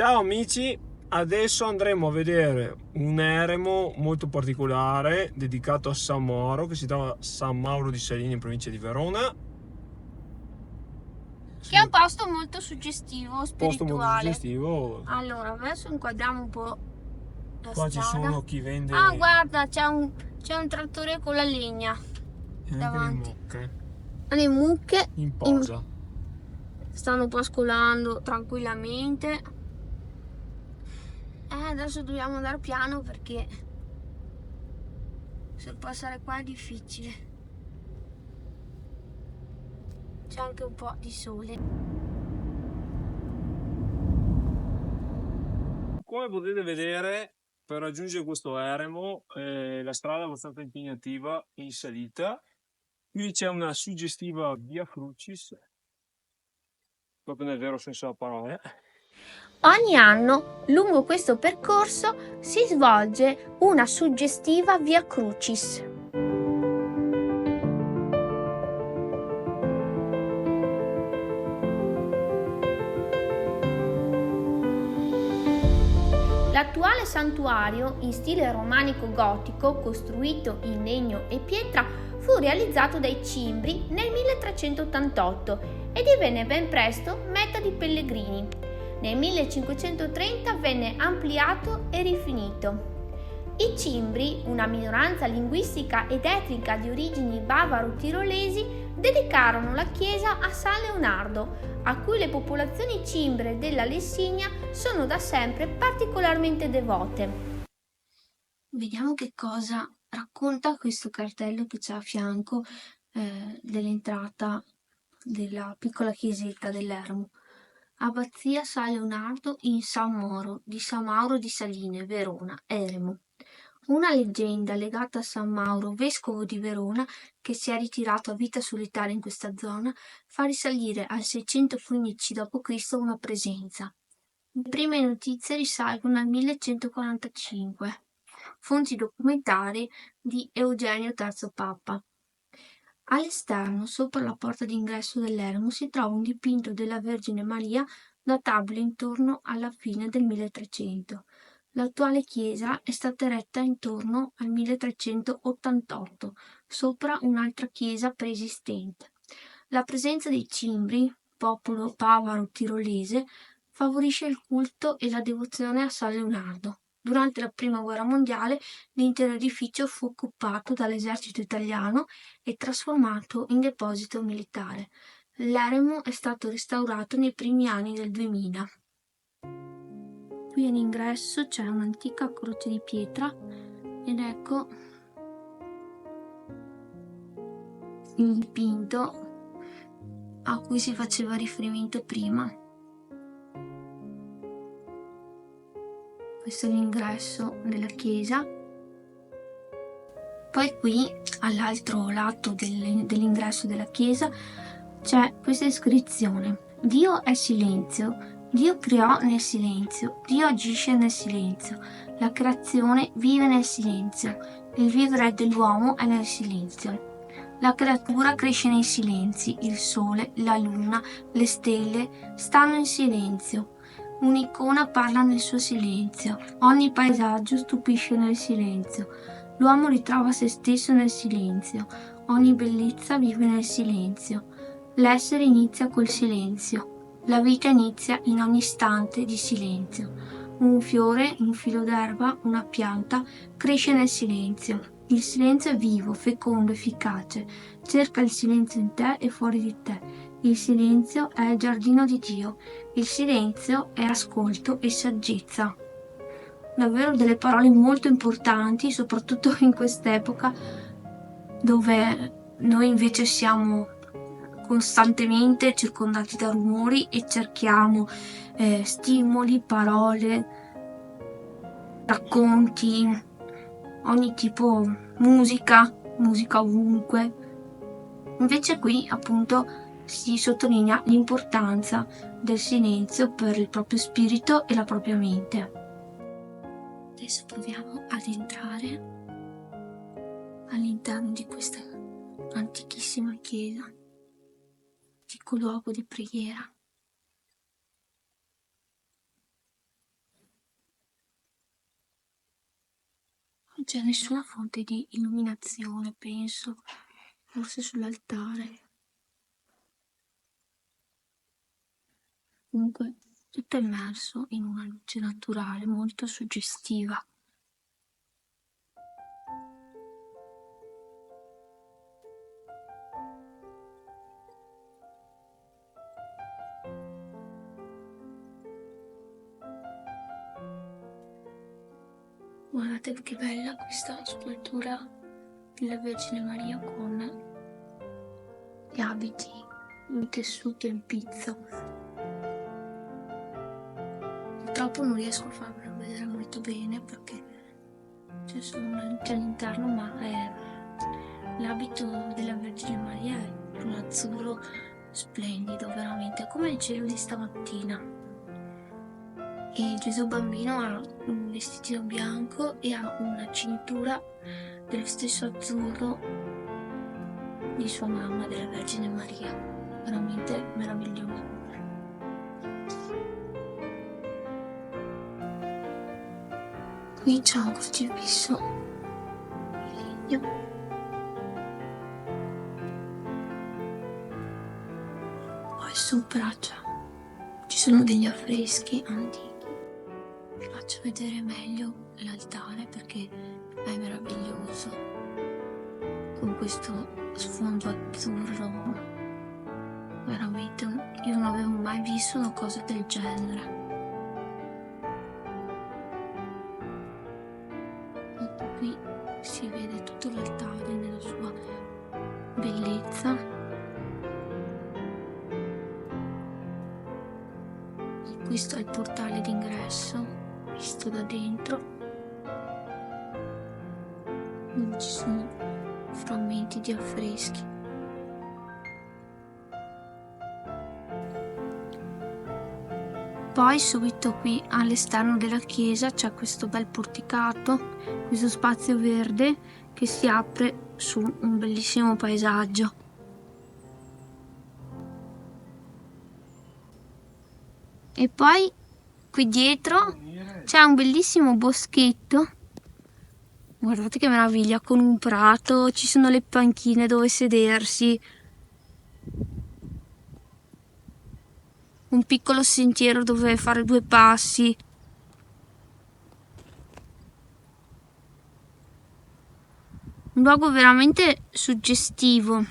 Ciao amici, adesso andremo a vedere un eremo molto particolare dedicato a San Mauro che si trova a San Mauro di Salini in provincia di Verona. Che è un posto molto suggestivo, Posto molto spirituale. suggestivo. Allora, adesso inquadriamo un po' la Qua ci strada. sono chi Ah, vende guarda, c'è un trattore con la legna anche le davanti. mucche Le mucche in posa. stanno pascolando tranquillamente. Adesso dobbiamo andare piano perché se passare qua è difficile. C'è anche un po' di sole. Come potete vedere, per raggiungere questo eremo, la strada è abbastanza impegnativa in salita. Qui c'è una suggestiva via Crucis, proprio nel vero senso della parola. Ogni anno, lungo questo percorso, si svolge una suggestiva Via Crucis. L'attuale santuario, in stile romanico-gotico, costruito in legno e pietra, fu realizzato dai Cimbri nel 1388 e divenne ben presto meta di pellegrini. Nel 1530 venne ampliato e rifinito. I Cimbri, una minoranza linguistica ed etnica di origini bavaro-tirolesi, dedicarono la chiesa a San Leonardo, a cui le popolazioni cimbre della Lessinia sono da sempre particolarmente devote. Vediamo che cosa racconta questo cartello che c'è a fianco dell'entrata della piccola chiesetta dell'Ermo. Abbazia San Leonardo in San Mauro di Saline, Verona, Eremo. Una leggenda legata a San Mauro, vescovo di Verona, che si è ritirato a vita solitaria in questa zona, fa risalire al 615 d.C. una presenza. Le prime notizie risalgono al 1145. Fonti documentari di Eugenio III Papa. All'esterno, sopra la porta d'ingresso dell'eremo, si trova un dipinto della Vergine Maria databile intorno alla fine del 1300. L'attuale chiesa è stata eretta intorno al 1388, sopra un'altra chiesa preesistente. La presenza dei Cimbri, popolo bavaro-tirolese, favorisce il culto e la devozione a San Leonardo. Durante la Prima Guerra Mondiale l'intero edificio fu occupato dall'esercito italiano e trasformato in deposito militare. L'eremo è stato restaurato nei primi anni del 2000. Qui all'ingresso c'è un'antica croce di pietra ed ecco il dipinto a cui si faceva riferimento prima. Questo è l'ingresso della chiesa. Poi qui, all'altro lato dell'ingresso della chiesa, c'è questa iscrizione. Dio è silenzio, Dio creò nel silenzio, Dio agisce nel silenzio, la creazione vive nel silenzio, il vivere dell'uomo è nel silenzio. La creatura cresce nei silenzi, il sole, la luna, le stelle stanno in silenzio. Un'icona parla nel suo silenzio, ogni paesaggio stupisce nel silenzio. L'uomo ritrova se stesso nel silenzio, ogni bellezza vive nel silenzio. L'essere inizia col silenzio, la vita inizia in ogni istante di silenzio. Un fiore, un filo d'erba, una pianta cresce nel silenzio. Il silenzio è vivo, fecondo, efficace. Cerca il silenzio in te e fuori di te. Il silenzio è il giardino di Dio. Il silenzio è ascolto e saggezza. Davvero delle parole molto importanti, soprattutto in quest'epoca dove noi invece siamo costantemente circondati da rumori e cerchiamo stimoli, parole, racconti, ogni tipo, musica ovunque. Invece qui appunto si sottolinea l'importanza del silenzio per il proprio spirito e la propria mente. Adesso proviamo ad entrare all'interno di questa antichissima chiesa, antico luogo di preghiera. Non c'è nessuna fonte di illuminazione, penso, forse sull'altare. Comunque, tutto è immerso in una luce naturale molto suggestiva. Guardate che bella questa scultura della Vergine Maria con gli abiti in tessuto in pizzo. Purtroppo non riesco a farvelo vedere molto bene perché c'è solo una luce all'interno, ma l'abito della Vergine Maria è un azzurro splendido, veramente, come il cielo di stamattina. E Gesù bambino ha un vestito bianco e ha una cintura dello stesso azzurro di sua mamma, della Vergine Maria. Veramente meraviglioso. Qui c'è un crocifisso in legno. Poi sopra ci sono degli affreschi antichi. Vi faccio vedere meglio l'altare perché è meraviglioso, con questo sfondo azzurro. Veramente, io non avevo mai visto una cosa del genere. E qui si vede tutto l'altare nella sua bellezza. E questo è il portale d'ingresso, visto da dentro. Qui ci sono frammenti di affreschi. Poi subito qui all'esterno della chiesa c'è questo bel porticato, questo spazio verde che si apre su un bellissimo paesaggio. E poi qui dietro c'è un bellissimo boschetto. Guardate che meraviglia, con un prato, ci sono le panchine dove sedersi. Un piccolo sentiero dove fare 2 passi. Un luogo veramente suggestivo.